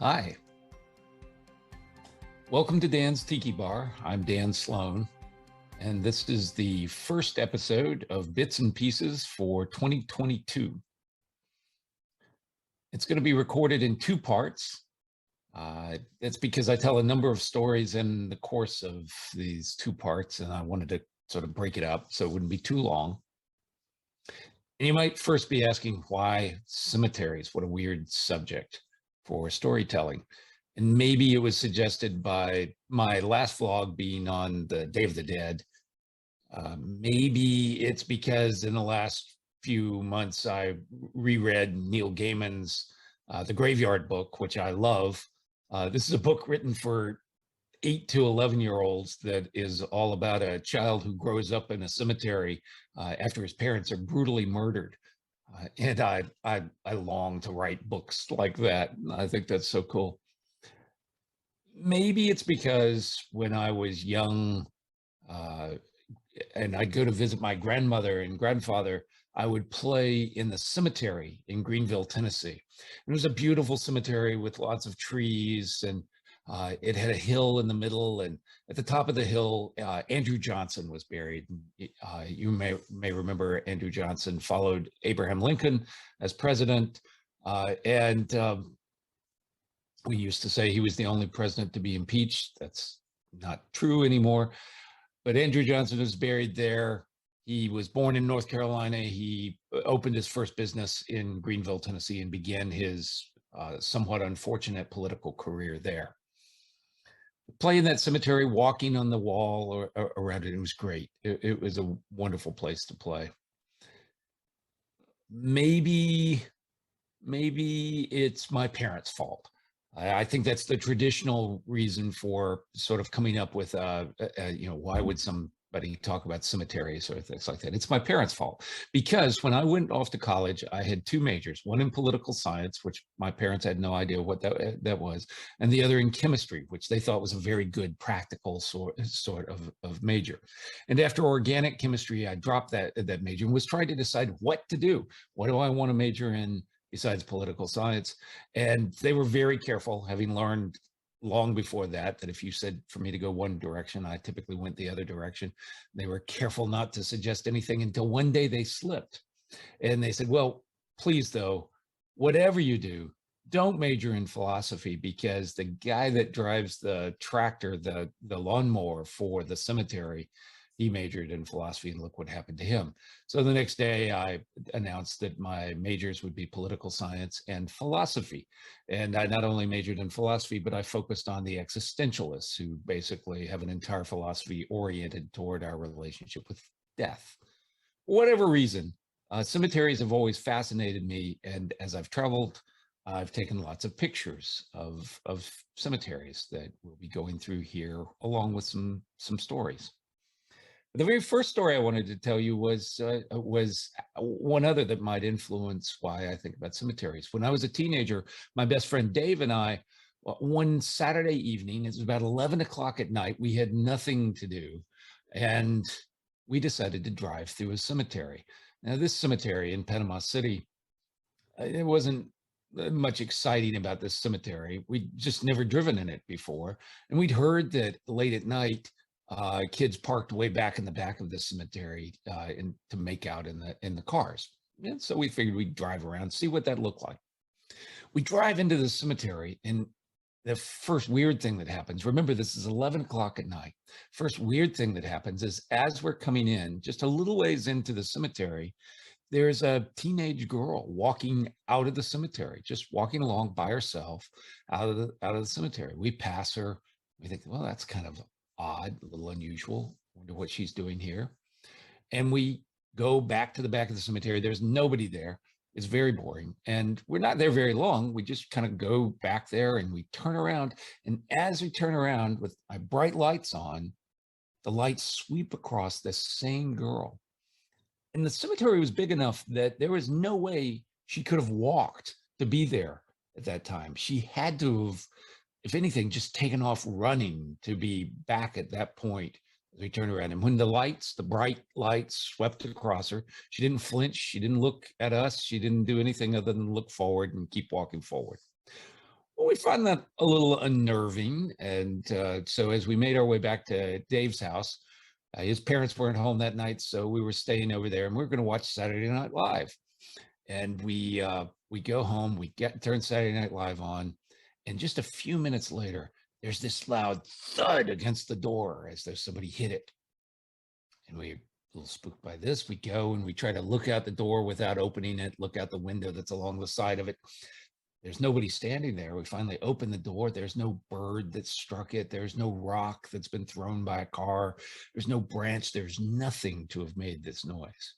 Hi. Welcome to Dan's Tiki Bar. I'm Dan Slone, and this is the first episode of Bits and Pieces for 2022. It's going to be recorded in two parts. That's because I tell a number of stories in the course of these two parts, and I wanted to sort of break it up so it wouldn't be too long. And you might first be asking, why cemeteries? What a weird subject for storytelling. And maybe it was suggested by my last vlog being on the Day of the Dead. Maybe it's because in the last few months I reread Neil Gaiman's The Graveyard Book, which I love. This is a book written for 8 to 11-year-olds that is all about a child who grows up in a cemetery after his parents are brutally murdered. And I long to write books like that. I think that's so cool. Maybe it's because when I was young and I'd go to visit my grandmother and grandfather, I would play in the cemetery in Greenville, Tennessee. It was a beautiful cemetery with lots of trees, and it had a hill in the middle, and at the top of the hill, Andrew Johnson was buried. You may remember Andrew Johnson followed Abraham Lincoln as president, and we used to say he was the only president to be impeached. That's not true anymore. But Andrew Johnson was buried there. He was born in North Carolina. He opened his first business in Greenville, Tennessee, and began his somewhat unfortunate political career there. Playing that cemetery, walking on the wall or around it, it was great. It was a wonderful place to play. Maybe it's my parents' fault. I think that's the traditional reason for sort of coming up with, why would somebody talk about cemeteries or things like that? It's my parents' fault, because when I went off to college, I had two majors, one in political science, which my parents had no idea what that was, and the other in chemistry, which they thought was a very good practical sort of major. And after organic chemistry, I dropped that major and was trying to decide what to do. What do I want to major in besides political science? And they were very careful, having learned long before that if you said for me to go one direction, I typically went the other direction. They were careful not to suggest anything until one day they slipped. And they said, well, please, though, whatever you do, don't major in philosophy, because the guy that drives the tractor, the lawnmower for the cemetery, he majored in philosophy, and look what happened to him. So the next day I announced that my majors would be political science and philosophy. And I not only majored in philosophy, but I focused on the existentialists, who basically have an entire philosophy oriented toward our relationship with death. For whatever reason, cemeteries have always fascinated me. And as I've traveled, I've taken lots of pictures of cemeteries that we'll be going through here, along with some stories. The very first story I wanted to tell you was one other that might influence why I think about cemeteries. When I was a teenager, my best friend Dave and I, one Saturday evening, it was about 11 o'clock at night, we had nothing to do, and we decided to drive through a cemetery. Now, this cemetery in Panama City, it wasn't much exciting about this cemetery. We'd just never driven in it before, and we'd heard that late at night, kids parked way back in the back of the cemetery to make out in the cars. And so we figured we'd drive around, see what that looked like. We drive into the cemetery, and the first weird thing that happens, remember, this is 11 o'clock at night. First weird thing that happens is, as we're coming in, just a little ways into the cemetery, there's a teenage girl walking out of the cemetery, just walking along by herself out of the cemetery. We pass her. We think, well, that's kind of odd, a little unusual. Wonder what she's doing here. And we go back to the back of the cemetery. There's nobody there. It's very boring. And we're not there very long. We just kind of go back there and we turn around. And as we turn around with my bright lights on, the lights sweep across this same girl. And the cemetery was big enough that there was no way she could have walked to be there at that time. She had to have, if anything, just taken off running to be back at that point as we turned around. And when the bright lights swept across her, she didn't flinch. She didn't look at us. She didn't do anything other than look forward and keep walking forward. Well, we found that a little unnerving. And so as we made our way back to Dave's house, his parents weren't home that night, so we were staying over there, and we were going to watch Saturday Night Live. And we go home, we get turn Saturday Night Live on, and just a few minutes later, there's this loud thud against the door as though somebody hit it. And we're a little spooked by this. We go and we try to look out the door without opening it, look out the window that's along the side of it. There's nobody standing there. We finally open the door. There's no bird that struck it. There's no rock that's been thrown by a car. There's no branch. There's nothing to have made this noise.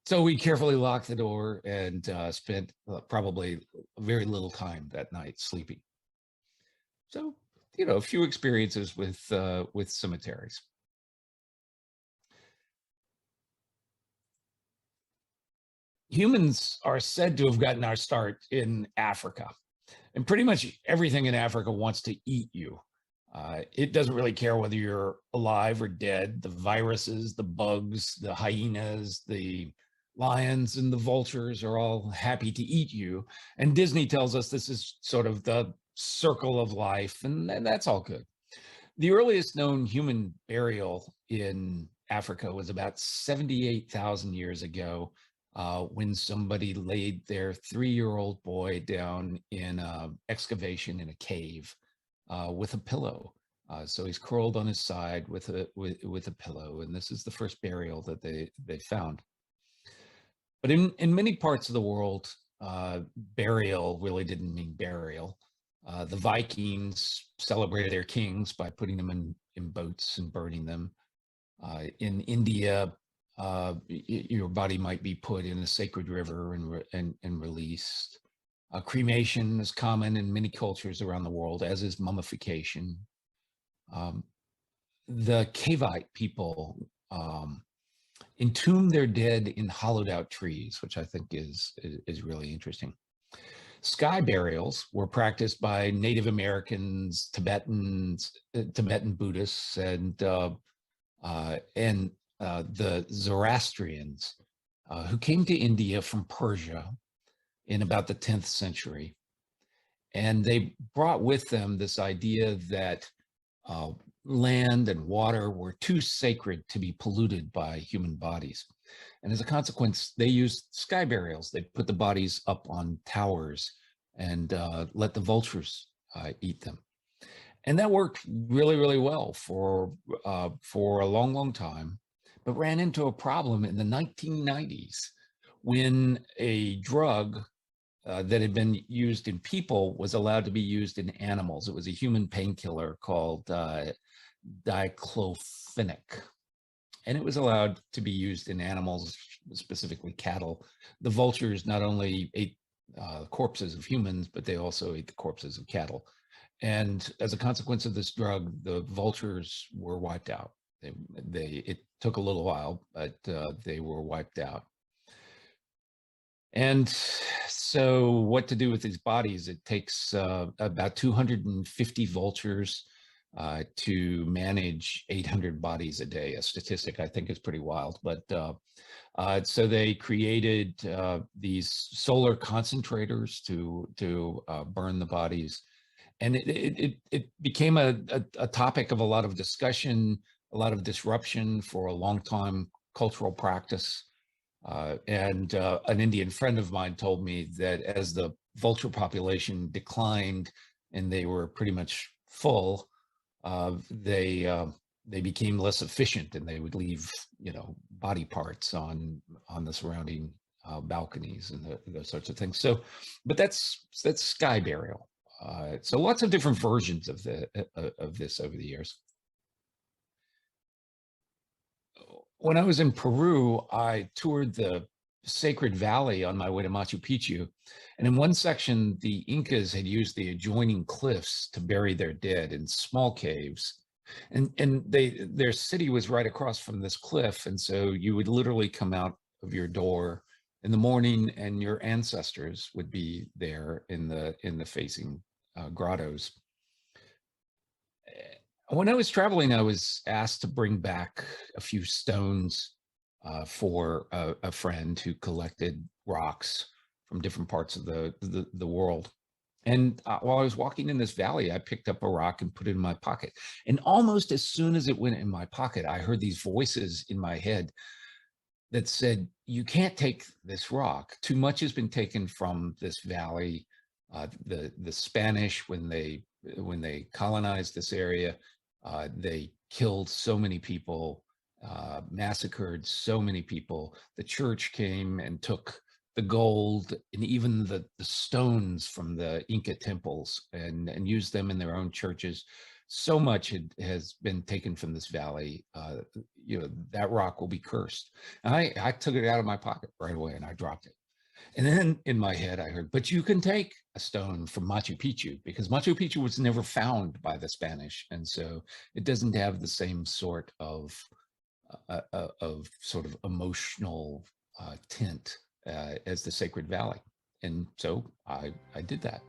So we carefully locked the door and spent probably very little time that night sleeping. So, a few experiences with cemeteries. Humans are said to have gotten our start in Africa, and pretty much everything in Africa wants to eat you. It doesn't really care whether you're alive or dead. The viruses, the bugs, the hyenas, the lions, and the vultures are all happy to eat you. And Disney tells us this is sort of the circle of life, and that's all good. The earliest known human burial in Africa was about 78,000 years ago, when somebody laid their 3-year-old boy down in an excavation in a cave with a pillow. So he's curled on his side with a pillow, and this is the first burial that they found. But in many parts of the world, burial really didn't mean burial. The Vikings celebrated their kings by putting them in boats and burning them. In India, your body might be put in a sacred river and released. Cremation is common in many cultures around the world, as is mummification. The Cavite people entomb their dead in hollowed out trees, which I think is really interesting. Sky burials were practiced by Native Americans, Tibetans, Tibetan Buddhists, and the Zoroastrians, who came to India from Persia in about the 10th century. And they brought with them this idea that land and water were too sacred to be polluted by human bodies. And as a consequence, they used sky burials. They put the bodies up on towers and let the vultures eat them. And that worked really, really well for a long, long time, but ran into a problem in the 1990s when a drug that had been used in people was allowed to be used in animals. It was a human painkiller called diclofenac, and it was allowed to be used in animals, specifically cattle. The vultures not only ate corpses of humans, but they also ate the corpses of cattle. And as a consequence of this drug, the vultures were wiped out. It took a little while, but they were wiped out. And so what to do with these bodies? It takes about 250 vultures to manage 800 bodies a day. A statistic I think is pretty wild. But so they created these solar concentrators to burn the bodies. And it became a topic of a lot of discussion, a lot of disruption for a long time cultural practice. And an Indian friend of mine told me that as the vulture population declined and they were pretty much full, they became less efficient, and they would leave, body parts on the surrounding balconies and those sorts of things. So, but that's sky burial. So lots of different versions of this over the years. When I was in Peru, I toured the Sacred Valley on my way to Machu Picchu. And in one section, the Incas had used the adjoining cliffs to bury their dead in small caves. And their city was right across from this cliff. And so you would literally come out of your door in the morning and your ancestors would be there in the facing grottos. When I was traveling, I was asked to bring back a few stones for a friend who collected rocks from different parts of the world. And while I was walking in this valley, I picked up a rock and put it in my pocket. And almost as soon as it went in my pocket, I heard these voices in my head that said, "You can't take this rock. Too much has been taken from this valley." The Spanish, when they colonized this area, they killed so many people, massacred so many people. The church came and took the gold and even the stones from the Inca temples and used them in their own churches. So much has been taken from this valley. That rock will be cursed. And I took it out of my pocket right away and I dropped it. And then in my head, I heard, but you can take a stone from Machu Picchu because Machu Picchu was never found by the Spanish. And so it doesn't have the same sort of sort of emotional tint as the Sacred Valley. And so I did that.